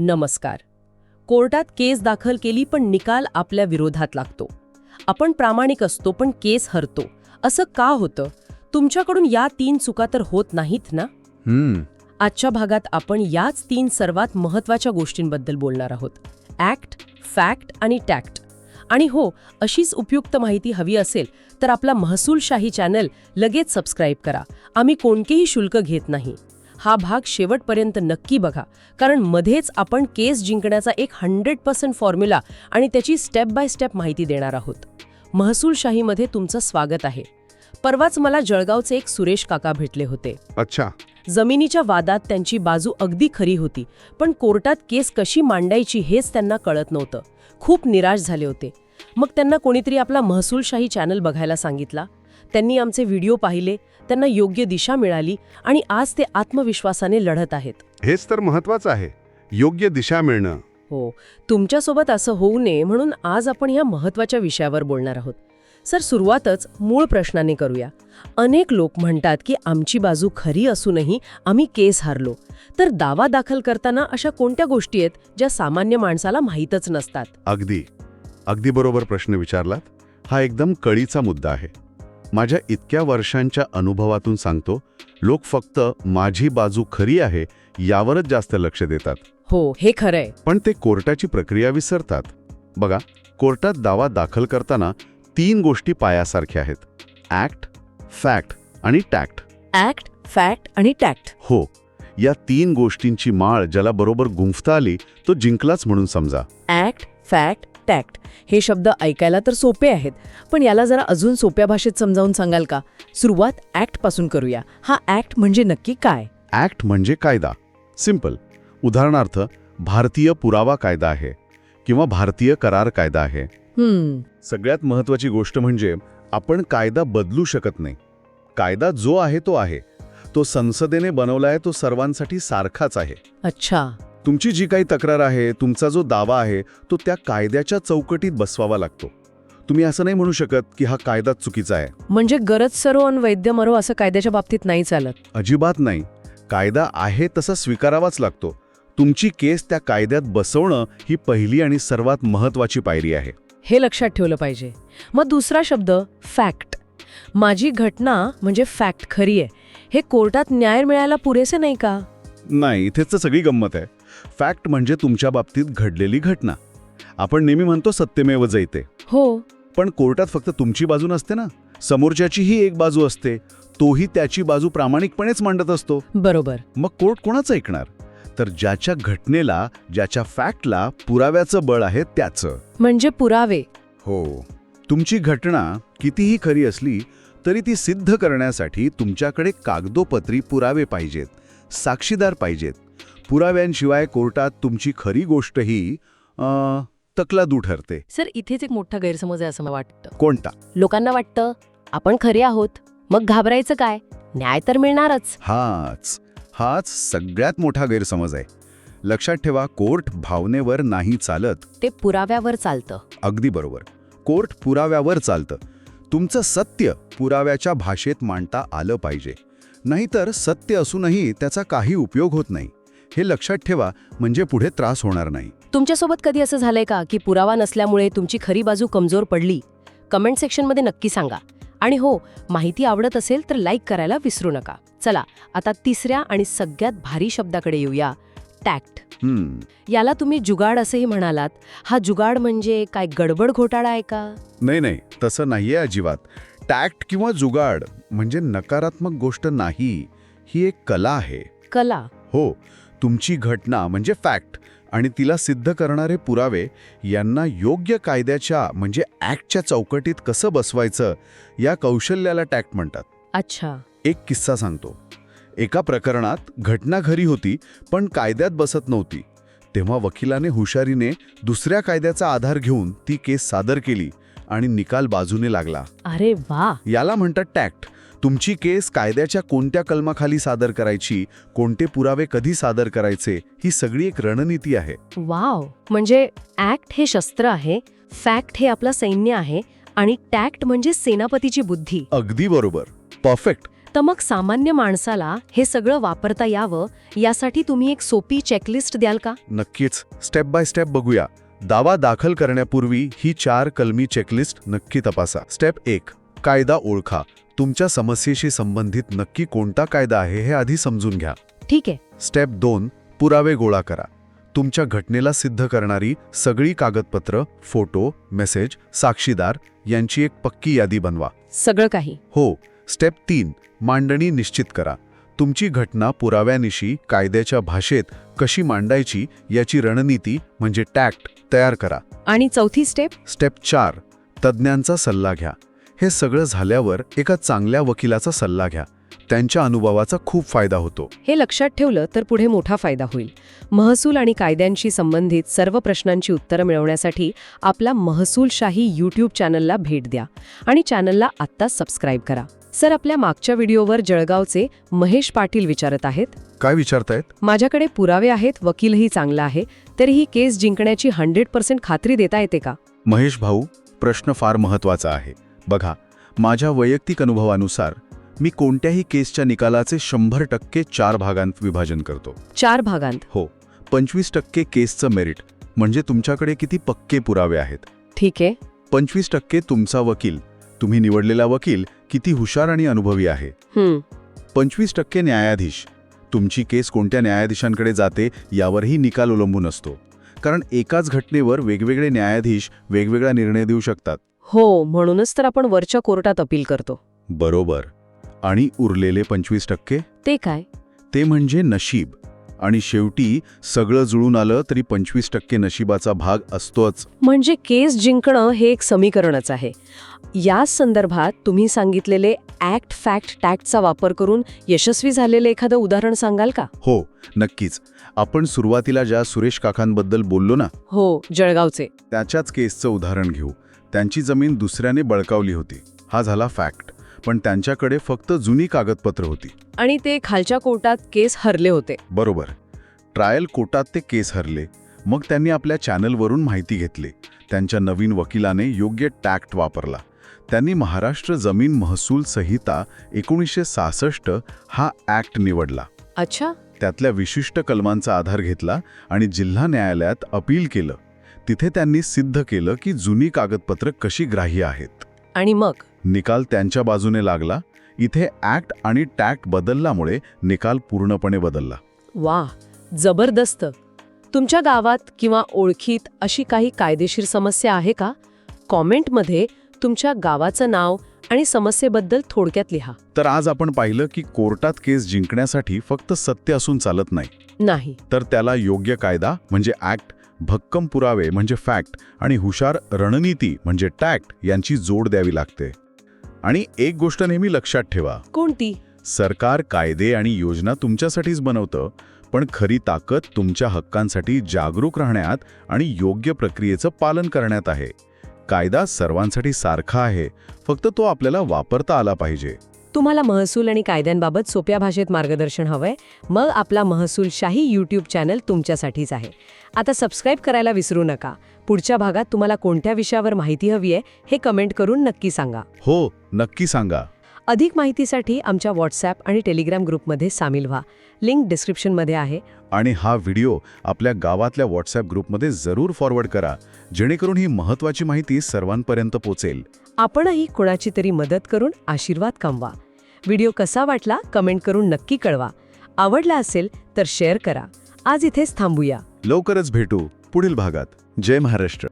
नमस्कार. कोर्टात केस दाखल केली पण निकाल आपल्या विरोधात लागतो. आपण प्रामाणिक असतो पण केस हरतो. असं का होतं? तुमच्याकडून या 3 चुका तर होत नाहीत ना? आजच्या भागात आपण याच 3 सर्वात महत्त्वाच्या गोष्टींबद्दल बोलणार आहोत. ॲक्ट, फॅक्ट आणि टॅक्ट. आणि हो, अशीच उपयुक्त माहिती हवी असेल तर आपला महसूलशाही चॅनल लगेच सबस्क्राईब करा. आम्ही कोणतेही शुल्क घेत नाही. हा भाग शेवटपर्यंत नक्की बघा, कारण मध्येच आपण केस जिंकण्याचा एक 100% फॉर्म्युला आणि त्याची स्टेप बाय स्टेप माहिती देणार आहोत. महसूलशाहीमध्ये तुमचं स्वागत आहे. परवाच मला जळगावचे एक सुरेश काका भेटले होते. अच्छा. जमिनीच्या वादात त्यांची बाजू अगदी खरी होती, पण कोर्टात केस कशी मांडायची हेच त्यांना कळत नव्हतं. खूप निराश झाले होते. मग त्यांना कोणीतरी आपला महसूलशाही चॅनल बघायला सांगितला. त्यांनी आमचे व्हिडिओ पाहिले, त्यांना योग्य दिशा मिळाली आणि आज ते आत्मविश्वासाने लढत आहेत. हेच तर महत्वाचं आहे, योग्य दिशा मिळणं. हो, तुमच्यासोबत असं होऊ नये म्हणून आज आपण ह्या महत्त्वाच्या विषयावर बोलणार आहोत. सर, सुरुवातच मूळ प्रश्नाने करूया. अनेक लोक म्हणतात की आमची बाजू खरी असूनही आम्ही केस हारलो. तर दावा दाखल करताना अशा कोणत्या गोष्टी आहेत ज्या सामान्य माणसाला माहीतच नसतात? अगदी बरोबर प्रश्न विचारलात. हा एकदम कळीचा मुद्दा आहे. माझ्या इतक्या वर्षांच्या अनुभवातून सांगतो, लोक फक्त माझी बाजू खरी आहे यावरच जास्त लक्ष देतात. हो, हे खरंय. पण ते कोर्टाची प्रक्रिया विसरतात. बघा, कोर्टात दावा दाखल करताना 3 गोष्टी पायासारख्या आहेत: ॲक्ट, फॅक्ट आणि टॅक्ट. ॲक्ट, फॅक्ट आणि टॅक्ट. हो, या 3 गोष्टींची माळ ज्याला बरोबर गुंफता आली तो जिंकलाच म्हणून समजा. ॲक्ट, फॅक्ट, टॅक्ट हे शब्द ऐकायला तर सोपे आहेत, पण याला जरा अजून सोप्या भाषेत समजावून सांगाल का? सुरुवात ॲक्ट पासून करूया. हा ॲक्ट म्हणजे नक्की काय? ॲक्ट म्हणजे कायदा. सिंपल. उदाहरणार्थ, भारतीय पुरावा कायदा आहे किंवा भारतीय करार कायदा आहे. सगळ्यात महत्त्वाची गोष्ट म्हणजे आपण कायदा बदलू शकत नाही. कायदा जो आहे तो आहे. तो संसदेने बनवलाय, तो सर्वांसाठी सारखाच आहे. अच्छा. तुमची जी काही तक्रार आहे, तुमचा जो दावा आहे, तो त्या कायद्याच्या चौकटीत बसवावा लागतो. तुम्ही असं नाही म्हणू शकत की हा कायदाच चुकीचा आहे. म्हणजे गरज सरो आणि वैद्य मरो असं कायद्याच्या बाबतीत नाही चालत? अजिबात नाही. कायदा आहे तसा स्वीकारावाच लागतो. तुमची केस त्या कायद्यात बसवणं ही पहिली आणि सर्वात महत्त्वाची पायरी आहे. हे लक्षात ठेवलं पाहिजे. मग दुसरा शब्द फॅक्ट. माझी घटना म्हणजे फॅक्ट खरी आहे, हे कोर्टात न्याय मिळायला पुरेसे नाही का? नाही, इथेच तर सगळी गंमत आहे. फॅक्ट म्हणजे तुमच्या बाबतीत घडलेली घटना. आपण नेहमी म्हणतो सत्यमेव जयते. हो, पण कोर्टात फक्त तुमची बाजू नसते ना, समोरच्याचीही एक बाजू असते. तोही त्याची बाजू प्रामाणिकपणेच मांडत असतो. बरोबर. मग कोर्ट कोणाचं ऐकणार? तर ज्याच्या घटनेला, ज्याच्या फॅक्टला पुराव्याचं बळ आहे त्याचं. म्हणजे पुरावे. हो. तुमची घटना कितीही खरी असली तरी ती सिद्ध करण्यासाठी तुमच्याकडे कागदोपत्री पुरावे पाहिजेत, साक्षीदार पाहिजेत. पुराव्यांशिवाय कोर्टात तुमची खरी गोष्ट ही तकलादू ठरते. सर, इथेच एक मोठा गैरसमज आहे असं मला वाटतं. कोणता? लोकांना वाटतं आपण खरे आहोत, मग घाबरायचं काय, न्याय तर मिळणारच. हाच सगळ्यात मोठा गैरसमज आहे. लक्षात ठेवा, कोर्ट भावनेवर नाही चालत, ते पुराव्यावर चालतं. अगदी बरोबर. कोर्ट पुराव्यावर चालतं. तुमचं सत्य पुराव्याच्या भाषेत मांडता आलं पाहिजे. नाहीतर सत्य असूनही त्याचा काही उपयोग होत नाही. हे लक्षात ठेवा, म्हणजे पुढे त्रास होणार नाही. तुमच्यासोबत कधी असं झालंय का की पुरावा नसल्यामुळे तुमची खरी बाजू कमजोर पडली? कमेंट सेक्शनमध्ये नक्की सांगा. आणि हो, माहिती आवडत असेल तर लाईक करायला विसरू नका. चला, आता तिसऱ्या आणि सगळ्यात भारी शब्दाकडे येऊया, टॅक्ट. याला तुम्ही जुगाड असेही म्हणालात. हा जुगाड म्हणजे काय गडबड घोटाळा आहे का? नाही, तसं नाहीये अजिबात. टॅक्ट किंवा जुगाड म्हणजे नकारात्मक गोष्ट नाही, ही एक कला आहे. कला? हो. तुमची घटना म्हणजे फॅक्ट आणि तिला सिद्ध करणारे पुरावे यांना योग्य कायद्याच्या म्हणजे ॲक्टच्या चौकटीत कसं बसवायचं, या कौशल्याला टॅक्ट म्हणतात. अच्छा. एक किस्सा सांगतो. एका प्रकरणात घटना खरी होती पण कायद्यात बसत नव्हती. तेव्हा वकिलाने हुशारीने दुसऱ्या कायद्याचा आधार घेऊन ती केस सादर केली आणि निकाल बाजूने लागला. अरे वा. याला म्हणतात टॅक्ट. तुमची केस कायद्याच्या कोणत्या कलमाखाली सादर करायची, कोणते पुरावे कधी सादर करायचे, ही सगळी एक रणनीती आहे. वाव. म्हणजे ॲक्ट हे शस्त्र आहे, फॅक्ट हे आपलं सैन्य आहे आणि टॅक्ट म्हणजे सेनापतीची बुद्धी. अगदी बरोबर. परफेक्ट. तर मग सामान्य माणसाला हे सगळं वापरता यावं यासाठी तुम्ही एक सोपी चेकलिस्ट द्याल का? नक्कीच स्टेप बाय स्टेप बघूया. दावा दाखल करण्यापूर्वी ही 4 कलमी चेकलिस्ट नक्की तपासा. स्टेप 1, कायदा ओळखा. तुमच्या समस्येशी संबंधित नक्की कोणता कायदा आहे हे आधी समजून घ्या. ठीक आहे. स्टेप 2, पुरावे गोळा करा. तुमच्या घटनेला सिद्ध करणारी सगळी कागदपत्र, फोटो, मेसेज, साक्षीदार यांची एक पक्की यादी बनवा. सगळं काही? हो. स्टेप 3, मांडणी निश्चित करा. तुमची घटना पुराव्यानिशी कायद्याच्या भाषेत कशी मांडायची याची रणनीती म्हणजे टॅक्ट तयार करा. आणि चौथी स्टेप? स्टेप 4, तज्ज्ञांचा सल्ला घ्या. हे सगळं झाल्यावर एका चांगल्या वकिलाचा सल्ला घ्या. त्यांच्या अनुभवाचा खूप फायदा होतो. हे लक्षात ठेवलं तर पुढे मोठा फायदा होईल. महसूल आणि कायद्यांशी संबंधित सर्व प्रश्नांची उत्तरं मिळवण्यासाठी आपला महसूलशाही यूट्यूब चॅनलला भेट द्या आणि चॅनलला आत्ताच सबस्क्राईब करा. सर, आपल्या मागच्या व्हिडिओवर जळगावचे महेश पाटील विचारत आहेत, काय विचारतायत? माझ्याकडे पुरावे आहेत, वकीलही चांगला आहे, तरीही केस जिंकण्याची 100% खात्री देता येते का? महेश भाऊ, प्रश्न फार महत्वाचा आहे. बघा, माझ्या वैयक्तिक अनुभवानुसार मी कोणत्याही केसच्या निकालाचे 100% 4 भागांत विभाजन करतो. 4 भागांत? हो. 25% केसचं मेरिट, म्हणजे तुमच्याकडे किती पक्के पुरावे आहेत. ठीक आहे. 25% तुमचा वकील, तुम्ही निवडलेला वकील किती हुशार आणि अनुभवी आहे. 25% न्यायाधीश, तुमची केस कोणत्या न्यायाधीशांकडे जाते यावरही निकाल अवलंबून असतो. कारण एकाच घटनेवर वेगवेगळे न्यायाधीश वेगवेगळा निर्णय देऊ शकतात. हो, म्हणूनच तर आपण वरच्या कोर्टात अपील करतो. बरोबर. आणि उरलेले 25%? ते काय? ते म्हणजे नशीब. आणि शेवटी सगळं जुळून आलं तरी 25% नशिबाचा भाग असतोच. म्हणजे केस जिंकणं हे एक समीकरणच आहे. या संदर्भात तुम्ही सांगितलेले ॲक्ट फॅक्ट टॅक्टचा वापर करून यशस्वी झालेले एखादं उदाहरण सांगाल का? हो, नक्कीच. आपण सुरुवातीला ज्या सुरेश काकांबद्दल बोललो ना, हो, जळगावचे, त्याच्याच केसचं उदाहरण घेऊ. त्यांची जमीन दुसऱ्याने बळकावली होती. हा झाला फॅक्ट. पण त्यांच्याकडे फक्त जुनी कागदपत्र होती. आणि ते खालच्या कोर्टात केस हरले होते. बरोबर. ट्रायल कोर्टात ते केस हरले. मग त्यांनी आपल्या चॅनलवरून माहिती घेतली. त्यांच्या नवीन वकिलाने योग्य टॅक्ट वापरला. त्यांनी महाराष्ट्र जमीन महसूल संहिता 1966 हा ॲक्ट निवडला. अच्छा. त्यातल्या विशिष्ट कलमांचा आधार घेतला आणि जिल्हा न्यायालयात अपील केलं. तिथे त्यांनी सिद्ध केलं की जुनी कागदपत्र कशी ग्राह्य आहेत. आणि मग निकाल त्यांच्या बाजूने लागला. इथे ॲक्ट आणि टॅक्ट बदलल्यामुळे निकाल पूर्णपणे बदलला. वा, जबरदस्त. तुमच्या गावात किंवा ओळखीत अशी काही कायदेशीर समस्या आहे का? कॉमेंटमध्ये तुमच्या गावाचं नाव आणि समस्येबद्दल थोडक्यात लिहा. तर आज आपण पाहिलं की कोर्टात केस जिंकण्यासाठी फक्त सत्य असून चालत नाही, तर त्याला योग्य कायदा म्हणजे ॲक्ट, भक्कम पुरावे म्हणजे फॅक्ट आणि हुशार रणनीती म्हणजे टॅक्ट यांची जोड द्यावी लागते. आणि एक गोष्ट नेहमी लक्षात ठेवा. कोणती? सरकार कायदे आणि योजना तुमच्यासाठीच बनवतं, पण खरी ताकद तुमच्या हक्कांसाठी जागरूक राहण्यात आणि योग्य प्रक्रियेचं पालन करण्यात आहे. कायदा सर्वांसाठी सारखा आहे, फक्त तो आपल्याला वापरता आला पाहिजे. तुम्हाला महसूल आणि कायद्यांबाबत सोप्या भाषेत मार्गदर्शन हवंय? मग आपला महसूलशाही यूट्यूब चॅनल तुमच्यासाठीच आहे. आता सबस्क्राईब करायला विसरू नका. पुढच्या भागात तुम्हाला कोणत्या विषयावर माहिती हवी आहे हे कमेंट करून नक्की सांगा. हो, नक्की सांगा. अधिक माहितीसाठी आमच्या व्हॉट्सॲप आणि टेलिग्राम ग्रुपमध्ये सामील व्हा. लिंक डिस्क्रिप्शनमध्ये आहे. आणि हा व्हिडिओ आपल्या गावातल्या व्हॉट्सॲप ग्रुपमध्ये जरूर फॉरवर्ड करा, जेणेकरून ही महत्त्वाची माहिती सर्वांपर्यंत पोहोचेल. आपणही कोणाची तरी मदत करून आशीर्वाद कमवा. व्हिडिओ कसा वाटला कमेंट करून नक्की कळवा. आवडला असेल तर शेअर करा. आज इथेच थांबूया. लवकरच भेटू पुढील भागात. जय महाराष्ट्र.